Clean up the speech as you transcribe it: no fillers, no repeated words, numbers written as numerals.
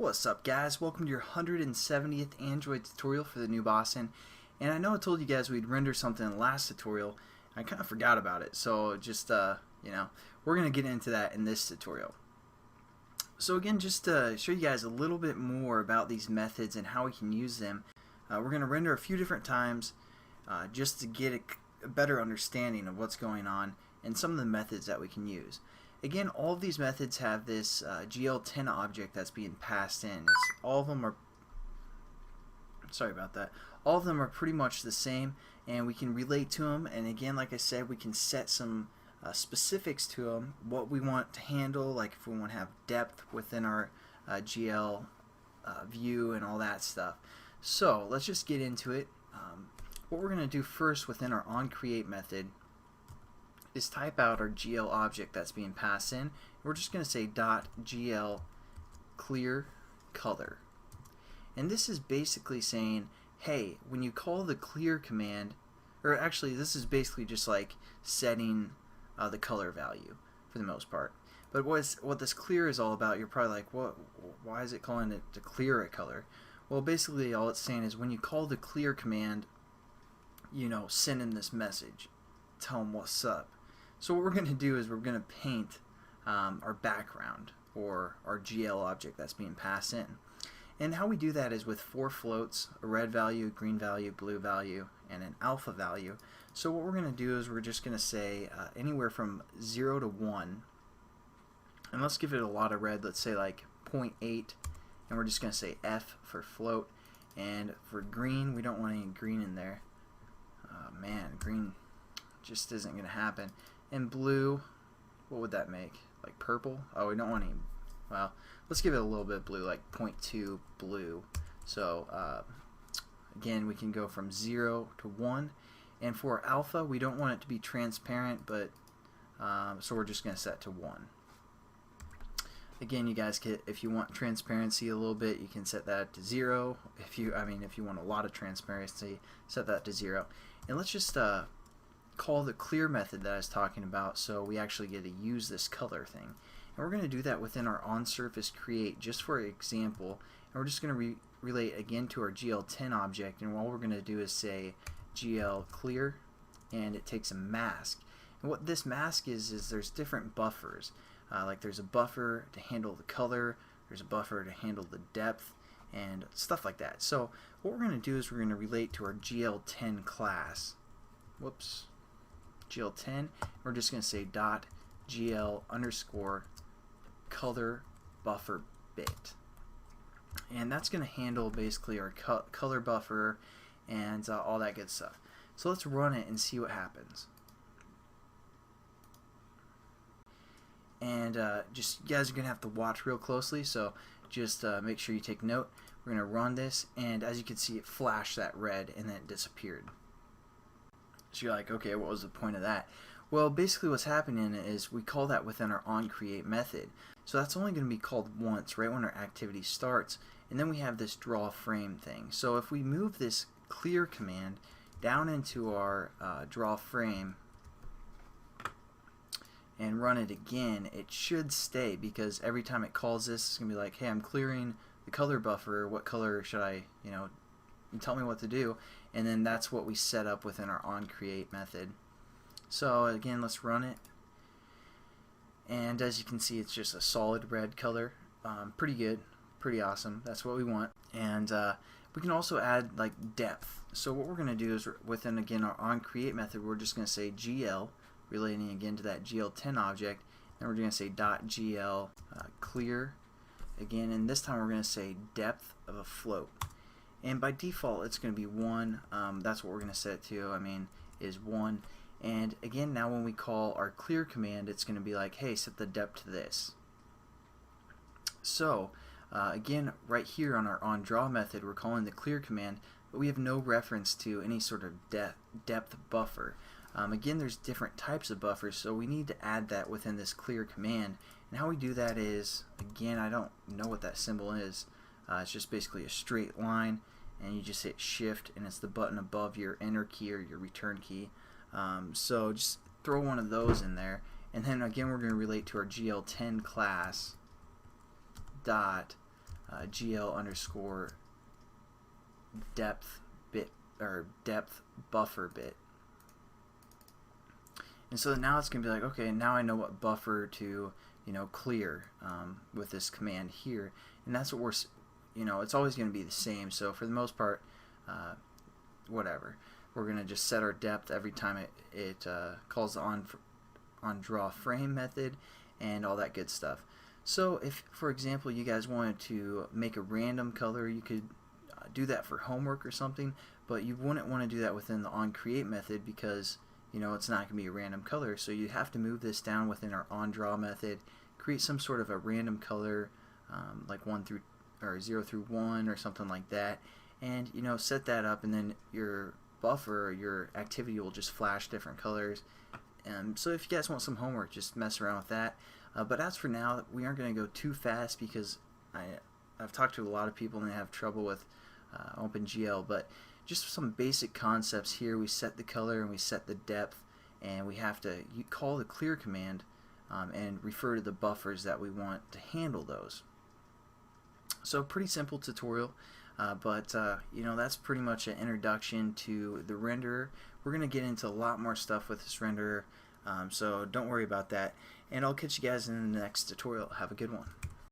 What's up, guys? Welcome to your 170th Android tutorial for the new Boston. And I know I told you guys we'd render something in the last tutorial. I kind of forgot about it, so just we're gonna get into that in this tutorial. So again, just to show you guys a little bit more about these methods and how we can use them, we're gonna render a few different times just to get a better understanding of what's going on and some of the methods that we can use. Again, all of these methods have this GL10 object that's being passed in. All of them are, sorry about that, all of them are pretty much the same, and we can relate to them. And again, like I said, we can set some specifics to them, what we want to handle, like if we want to have depth within our GL view and all that stuff. So let's just get into it. What we're going to do first within our onCreate method is type out our GL object that's being passed in. We're just going to say .gl clear color. And this is basically saying, hey, when you call the clear command, or actually this is basically just like setting the color value for the most part. But what this clear is all about, you're probably like, what? Why is it calling it to clear a color? Well, basically all it's saying is when you call the clear command, send in this message, tell them what's up. So what we're going to do is we're going to paint our background or our GL object that's being passed in. And how we do that is with 4 floats, a red value, green value, blue value, and an alpha value. So what we're going to do is we're just going to say anywhere from 0 to 1. And let's give it a lot of red, let's say like 0.8. And we're just going to say F for float. And for green, we don't want any green in there. Man, green just isn't going to happen. And blue, what would that make? Like purple? Oh, we don't want any. Well, let's give it a little bit of blue, like 0.2 blue. So again, we can go from 0 to 1. And for alpha, we don't want it to be transparent, but so we're just going to set to 1. Again, you guys can, if you want transparency a little bit, you can set that to 0. If you want a lot of transparency, set that to 0. And let's just call the clear method that I was talking about, so we actually get to use this color thing. And we're going to do that within our onSurfaceCreate just for example. And we're just going to relate again to our GL10 object, and all we're going to do is say GL clear, and it takes a mask. And what this mask is there's different buffers. Like there's a buffer to handle the color, there's a buffer to handle the depth, and stuff like that. So what we're going to do is we're going to relate to our GL10 class. Whoops. GL10. We're just going to say .gl underscore color buffer bit. And that's going to handle basically our color buffer and all that good stuff. So let's run it and see what happens. And just you guys are going to have to watch real closely, so just make sure you take note. We're going to run this, and as you can see, it flashed that red and then it disappeared. So you're like, okay, what was the point of that? Well, basically what's happening is we call that within our onCreate method. So that's only going to be called once, right when our activity starts, and then we have this draw frame thing. So if we move this clear command down into our draw frame and run it again, it should stay, because every time it calls this, it's going to be like, hey, I'm clearing the color buffer, what color should I, tell me what to do, and then that's what we set up within our onCreate method. So again, let's run it, and as you can see, it's just a solid red color. Pretty good, pretty awesome, that's what we want. And we can also add like depth. So what we're going to do is within, again, our onCreate method, we're just going to say GL, relating again to that GL10 object, and we're going to say .gl clear again, and this time we're going to say depth of a float. And by default it's going to be 1. That's what we're going to set it to, is 1. And again, now when we call our clear command, it's going to be like, hey, set the depth to this. So again, right here on our onDraw method, we're calling the clear command, but we have no reference to any sort of depth buffer. Again, there's different types of buffers, so we need to add that within this clear command. And how we do that is, again, I don't know what that symbol is. It's just basically a straight line, and you just hit shift, and it's the button above your enter key or your return key. So just throw one of those in there, and then again we're going to relate to our GL10 class dot GL underscore depth bit or depth buffer bit. And so now it's going to be like, okay, now I know what buffer to, clear with this command here. And that's what it's always going to be the same. So for the most part, whatever. We're going to just set our depth every time it calls the on draw frame method and all that good stuff. So if, for example, you guys wanted to make a random color, you could do that for homework or something, but you wouldn't want to do that within the onCreate method because it's not going to be a random color. So you have to move this down within our onDraw method, create some sort of a random color, like 0 through 1 or something like that, and set that up, and then your buffer or your activity will just flash different colors. So if you guys want some homework, just mess around with that. But as for now, we aren't going to go too fast because I've talked to a lot of people and they have trouble with OpenGL, but just some basic concepts here. We set the color and we set the depth, and we have to call the clear command and refer to the buffers that we want to handle those. So pretty simple tutorial, but that's pretty much an introduction to the renderer. We're going to get into a lot more stuff with this renderer, so don't worry about that, and I'll catch you guys in the next tutorial. Have a good one.